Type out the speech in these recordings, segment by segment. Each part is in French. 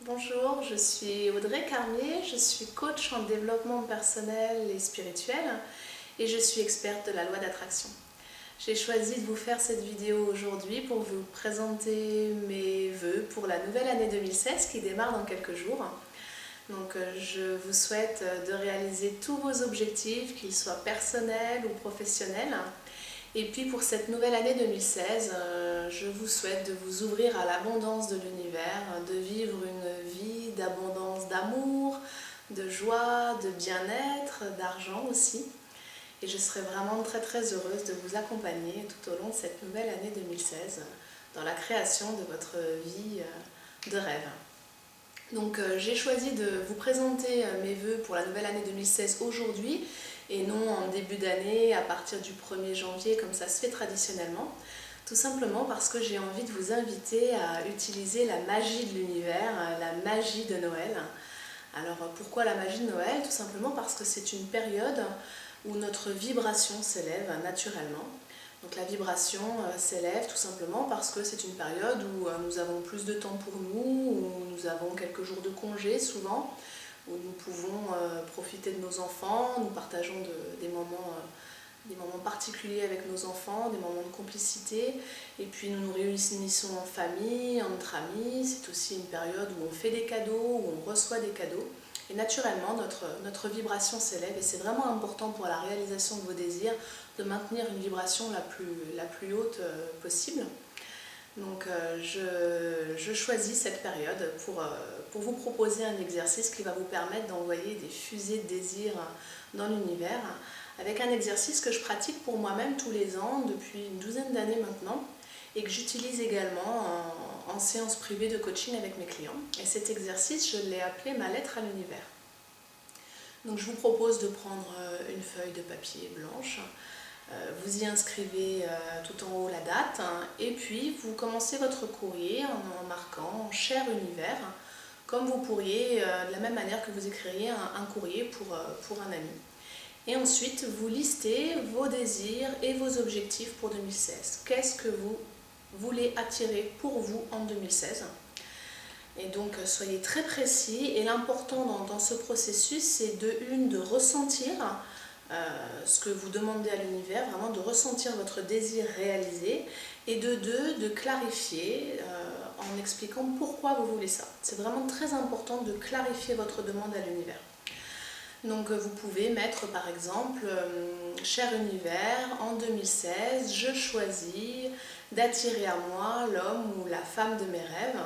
Bonjour, je suis Audrey Carmier, je suis coach en développement personnel et spirituel et je suis experte de la loi d'attraction. J'ai choisi de vous faire cette vidéo aujourd'hui pour vous présenter mes vœux pour la nouvelle année 2016 qui démarre dans quelques jours. Donc je vous souhaite de réaliser tous vos objectifs, qu'ils soient personnels ou professionnels. Et puis pour cette nouvelle année 2016, je vous souhaite de vous ouvrir à l'abondance de l'univers, de vivre une vie d'abondance d'amour, de joie, de bien-être, d'argent aussi. Et je serai vraiment très heureuse de vous accompagner tout au long de cette nouvelle année 2016 dans la création de votre vie de rêve. Donc j'ai choisi de vous présenter mes vœux pour la nouvelle année 2016 aujourd'hui et non en début d'année à partir du 1er janvier comme ça se fait traditionnellement. Tout simplement parce que j'ai envie de vous inviter à utiliser la magie de l'univers, la magie de Noël. Alors pourquoi la magie de Noël? Tout simplement parce que c'est une période où notre vibration s'élève naturellement. Donc la vibration s'élève tout simplement parce que c'est une période où nous avons plus de temps pour nous, où nous avons quelques jours de congé souvent, où nous pouvons profiter de nos enfants, nous partageons des moments particuliers avec nos enfants, des moments de complicité, et puis nous nous réunissons en famille, entre amis. C'est aussi une période où on fait des cadeaux, où on reçoit des cadeaux. Et naturellement, notre vibration s'élève et c'est vraiment important pour la réalisation de vos désirs de maintenir une vibration la plus haute possible. Donc je choisis cette période pour vous proposer un exercice qui va vous permettre d'envoyer des fusées de désirs dans l'univers avec un exercice que je pratique pour moi-même tous les ans depuis une douzaine d'années maintenant et que j'utilise également en séance privée de coaching avec mes clients. Et cet exercice, je l'ai appelé ma lettre à l'univers. Donc je vous propose de prendre une feuille de papier blanche, vous y inscrivez tout en haut la date et puis vous commencez votre courrier en marquant « Cher univers » comme vous pourriez, de la même manière que vous écririez un courrier pour un ami. Et ensuite, vous listez vos désirs et vos objectifs pour 2016. Qu'est-ce que vous voulez attirer pour vous en 2016 ? Et donc, soyez très précis. Et l'important dans ce processus, c'est de ressentir ce que vous demandez à l'univers, vraiment de ressentir votre désir réalisé. Et de clarifier en expliquant pourquoi vous voulez ça. C'est vraiment très important de clarifier votre demande à l'univers. Donc vous pouvez mettre par exemple « Cher univers, en 2016, je choisis d'attirer à moi l'homme ou la femme de mes rêves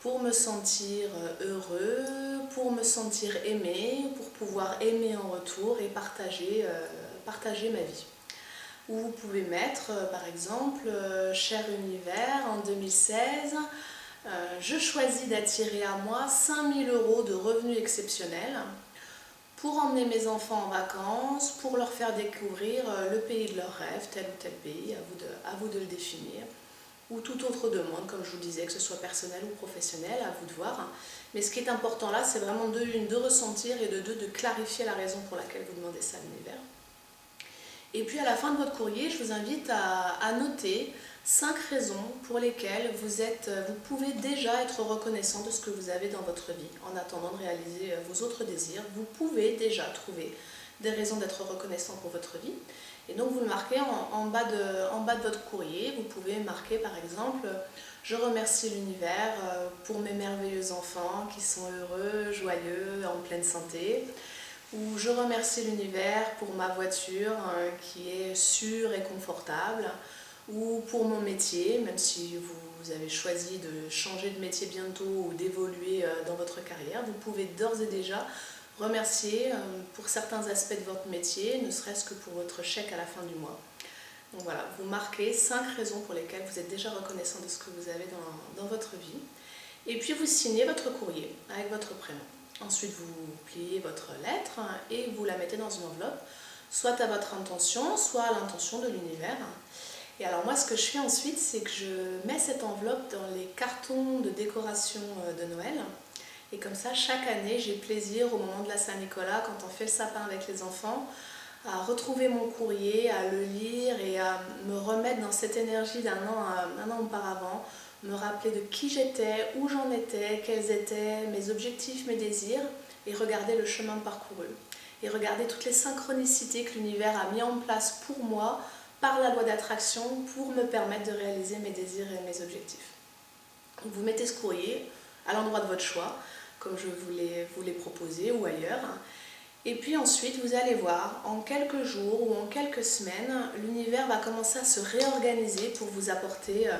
pour me sentir heureux, pour me sentir aimé, pour pouvoir aimer en retour et partager ma vie. » Ou vous pouvez mettre par exemple « Cher univers, en 2016, je choisis d'attirer à moi 5 000 € de revenus exceptionnels pour emmener mes enfants en vacances, pour leur faire découvrir le pays de leurs rêves, tel ou tel pays, à vous de le définir. Ou toute autre demande, comme je vous le disais, que ce soit personnel ou professionnel, à vous de voir. Mais ce qui est important là, c'est vraiment de ressentir et de clarifier la raison pour laquelle vous demandez ça à l'univers. Et puis à la fin de votre courrier, je vous invite à noter 5 raisons pour lesquelles vous pouvez déjà être reconnaissant de ce que vous avez dans votre vie. En attendant de réaliser vos autres désirs, vous pouvez déjà trouver des raisons d'être reconnaissant pour votre vie. Et donc vous le marquez en bas de votre courrier. Vous pouvez marquer par exemple « Je remercie l'univers pour mes merveilleux enfants qui sont heureux, joyeux, en pleine santé » ou « Je remercie l'univers pour ma voiture qui est sûre et confortable » ou pour mon métier, même si vous avez choisi de changer de métier bientôt ou d'évoluer dans votre carrière, vous pouvez d'ores et déjà remercier pour certains aspects de votre métier, ne serait-ce que pour votre chèque à la fin du mois. Donc voilà, vous marquez 5 raisons pour lesquelles vous êtes déjà reconnaissant de ce que vous avez dans votre vie. Et puis vous signez votre courrier avec votre prénom. Ensuite, vous pliez votre lettre et vous la mettez dans une enveloppe, soit à votre intention, soit à l'intention de l'univers. Et alors moi, ce que je fais ensuite, c'est que je mets cette enveloppe dans les cartons de décoration de Noël. Et comme ça, chaque année, j'ai plaisir au moment de la Saint-Nicolas, quand on fait le sapin avec les enfants, à retrouver mon courrier, à le lire et à me remettre dans cette énergie d'un an auparavant, me rappeler de qui j'étais, où j'en étais, quels étaient mes objectifs, mes désirs, et regarder le chemin parcouru. Et regarder toutes les synchronicités que l'univers a mis en place pour moi, par la loi d'attraction, pour me permettre de réaliser mes désirs et mes objectifs. Donc vous mettez ce courrier à l'endroit de votre choix, comme je vous l'ai proposé, ou ailleurs. Et puis ensuite, vous allez voir, en quelques jours ou en quelques semaines, l'univers va commencer à se réorganiser pour vous apporter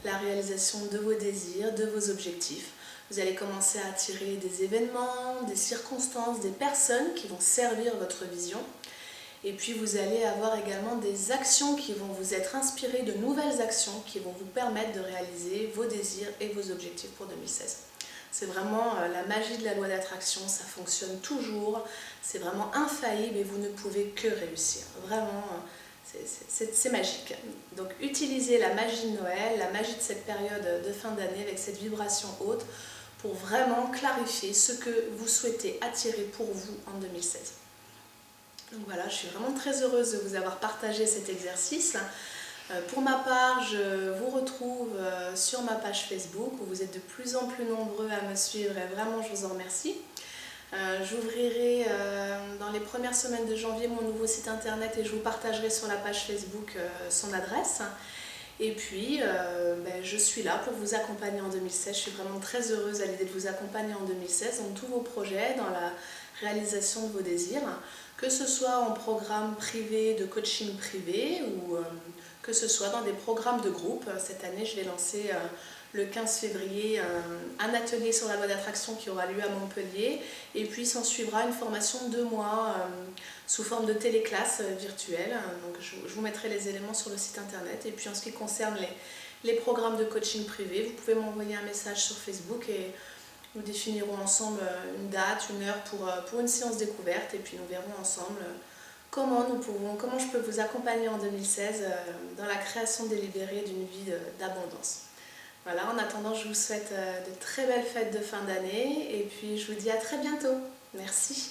la réalisation de vos désirs, de vos objectifs. Vous allez commencer à attirer des événements, des circonstances, des personnes qui vont servir votre vision. Et puis vous allez avoir également des actions qui vont vous être inspirées, de nouvelles actions qui vont vous permettre de réaliser vos désirs et vos objectifs pour 2016. C'est vraiment la magie de la loi d'attraction, ça fonctionne toujours, c'est vraiment infaillible et vous ne pouvez que réussir. Vraiment, c'est magique. Donc utilisez la magie de Noël, la magie de cette période de fin d'année avec cette vibration haute pour vraiment clarifier ce que vous souhaitez attirer pour vous en 2016. Donc voilà, je suis vraiment très heureuse de vous avoir partagé cet exercice. Pour ma part, je vous retrouve sur ma page Facebook où vous êtes de plus en plus nombreux à me suivre et vraiment je vous en remercie. J'ouvrirai dans les premières semaines de janvier mon nouveau site internet et je vous partagerai sur la page Facebook son adresse. Et puis, je suis là pour vous accompagner en 2016. Je suis vraiment très heureuse à l'idée de vous accompagner en 2016 dans tous vos projets, dans la réalisation de vos désirs, que ce soit en programme privé de coaching privé ou que ce soit dans des programmes de groupe. Cette année, je vais lancer le 15 février un atelier sur la loi d'attraction qui aura lieu à Montpellier et puis s'en suivra une formation de 2 mois sous forme de téléclasse virtuelle. Donc je vous mettrai les éléments sur le site internet. Et puis en ce qui concerne les programmes de coaching privé, vous pouvez m'envoyer un message sur Facebook et nous définirons ensemble une date, une heure pour une séance découverte et puis nous verrons ensemble comment je peux vous accompagner en 2016 dans la création délibérée d'une vie d'abondance. Voilà, en attendant, je vous souhaite de très belles fêtes de fin d'année et puis je vous dis à très bientôt. Merci.